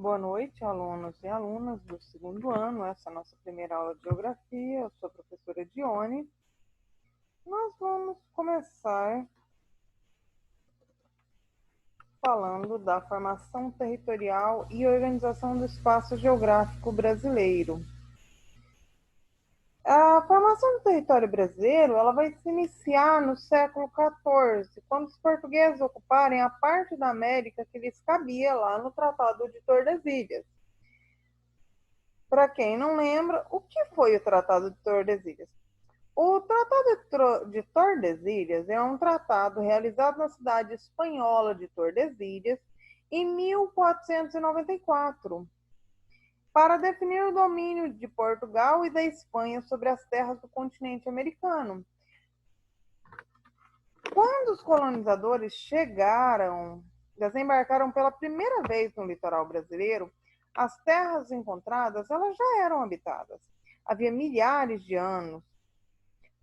Boa noite, alunos e alunas do segundo ano. Essa é a nossa primeira aula de geografia. Eu sou a professora Dione. Nós vamos começar falando da formação territorial e organização do espaço geográfico brasileiro. A formação do território brasileiro ela vai se iniciar no século XIV, quando os portugueses ocuparem a parte da América que lhes cabia lá no Tratado de Tordesilhas. Para quem não lembra, o que foi o Tratado de Tordesilhas? O Tratado de Tordesilhas é um tratado realizado na cidade espanhola de Tordesilhas em 1494, para definir o domínio de Portugal e da Espanha sobre as terras do continente americano. Quando os colonizadores desembarcaram pela primeira vez no litoral brasileiro, as terras encontradas elas já eram habitadas. Havia milhares de anos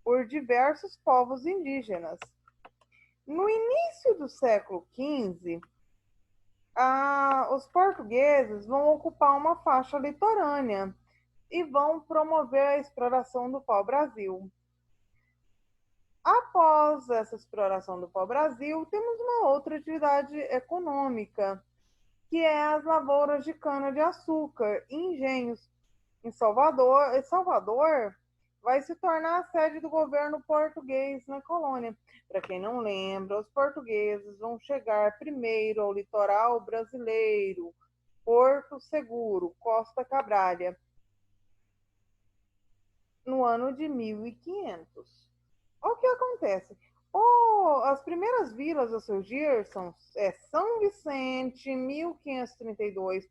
por diversos povos indígenas. No início do século XV, os portugueses vão ocupar uma faixa litorânea e vão promover a exploração do pau-brasil. Após essa exploração do pau-brasil, temos uma outra atividade econômica, que é as lavouras de cana-de-açúcar e engenhos. Em Salvador vai se tornar a sede do governo português na colônia. Para quem não lembra, os portugueses vão chegar primeiro ao litoral brasileiro, Porto Seguro, Costa Cabralha, no ano de 1500. O que acontece? As primeiras vilas a surgir são São Vicente, em 1532,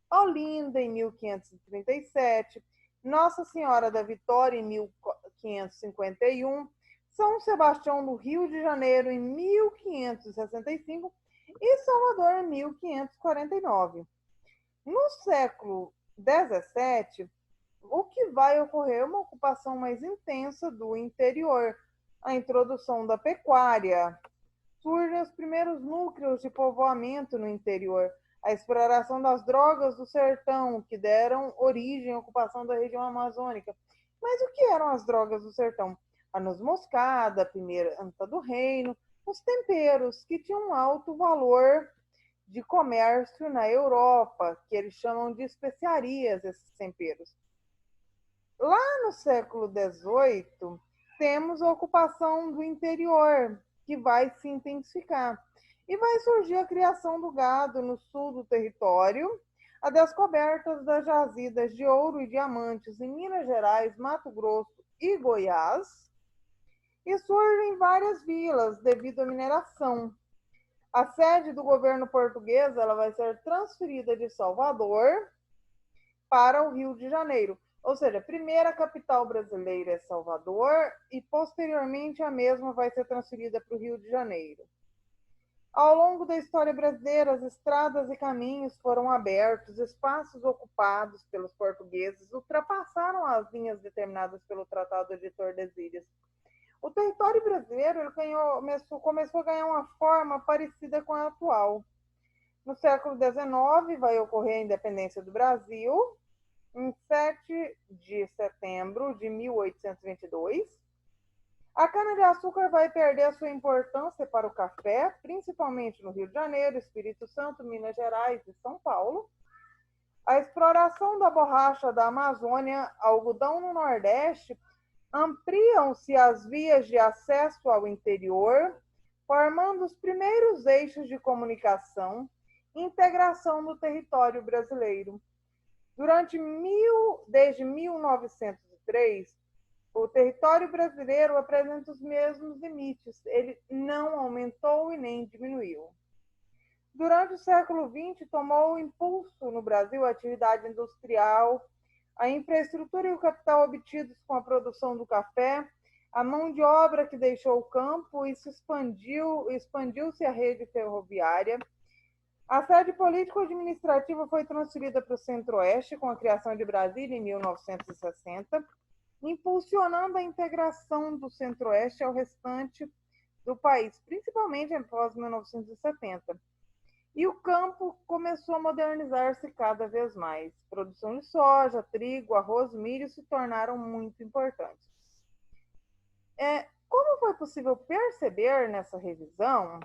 Olinda, em 1537, Nossa Senhora da Vitória, em 1551, São Sebastião do Rio de Janeiro, em 1565 e Salvador, em 1549. No século XVII, o que vai ocorrer é uma ocupação mais intensa do interior, a introdução da pecuária, surgem os primeiros núcleos de povoamento no interior, a exploração das drogas do sertão, que deram origem à ocupação da região amazônica. Mas o que eram as drogas do sertão? A noz moscada, a pimenta do reino, os temperos, que tinham um alto valor de comércio na Europa, que eles chamam de especiarias, esses temperos. Lá no século XVIII, temos a ocupação do interior, que vai se intensificar. E vai surgir a criação do gado no sul do território, a descoberta das jazidas de ouro e diamantes em Minas Gerais, Mato Grosso e Goiás, e surgem várias vilas devido à mineração. A sede do governo português ela vai ser transferida de Salvador para o Rio de Janeiro. Ou seja, a primeira capital brasileira é Salvador e, posteriormente, a mesma vai ser transferida para o Rio de Janeiro. Ao longo da história brasileira, as estradas e caminhos foram abertos, espaços ocupados pelos portugueses ultrapassaram as linhas determinadas pelo Tratado de Tordesilhas. O território brasileiro começou a ganhar uma forma parecida com a atual. No século XIX, vai ocorrer a independência do Brasil, em 7 de setembro de 1822. A cana-de-açúcar vai perder a sua importância para o café, principalmente no Rio de Janeiro, Espírito Santo, Minas Gerais e São Paulo. A exploração da borracha da Amazônia, algodão no Nordeste, ampliam-se as vias de acesso ao interior, formando os primeiros eixos de comunicação e integração do território brasileiro. Desde 1903, o território brasileiro apresenta os mesmos limites, ele não aumentou e nem diminuiu. Durante o século XX, tomou impulso no Brasil a atividade industrial, a infraestrutura e o capital obtidos com a produção do café, a mão de obra que deixou o campo e expandiu-se a rede ferroviária. A sede político-administrativa foi transferida para o Centro-Oeste com a criação de Brasília em 1960, impulsionando a integração do Centro-Oeste ao restante do país, principalmente após 1970. E o campo começou a modernizar-se cada vez mais. Produção de soja, trigo, arroz, milho se tornaram muito importantes. Como foi possível perceber nessa revisão,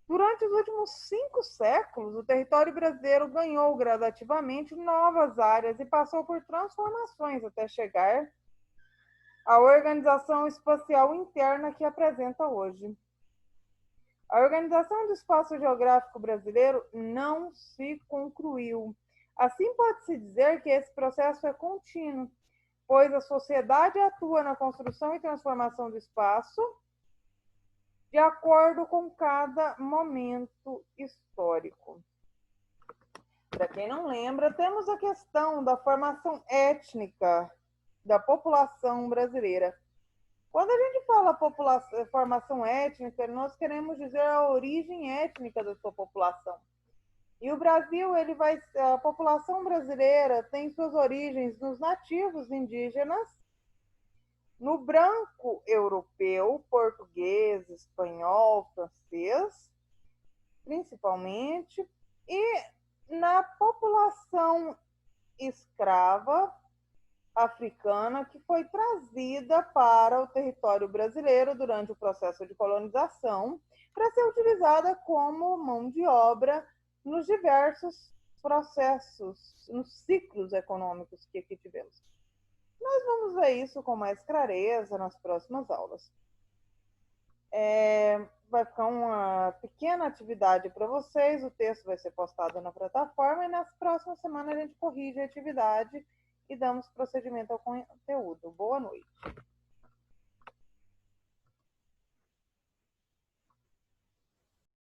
durante os últimos 5 séculos, o território brasileiro ganhou gradativamente novas áreas e passou por transformações até chegar à organização espacial interna que apresenta hoje. A organização do espaço geográfico brasileiro não se concluiu. Assim, pode-se dizer que esse processo é contínuo, pois a sociedade atua na construção e transformação do espaço de acordo com cada momento histórico. Para quem não lembra, temos a questão da formação étnica da população brasileira. Quando a gente fala formação étnica, nós queremos dizer a origem étnica da sua população. E o Brasil, a população brasileira tem suas origens nos nativos indígenas, no branco europeu, português, espanhol, francês, principalmente, e na população escrava africana que foi trazida para o território brasileiro durante o processo de colonização para ser utilizada como mão de obra nos diversos processos, nos ciclos econômicos que aqui tivemos. Nós vamos ver isso com mais clareza nas próximas aulas. Vai ficar uma pequena atividade para vocês, o texto vai ser postado na plataforma e nas próximas semanas a gente corrige a atividade e damos prosseguimento ao conteúdo. Boa noite.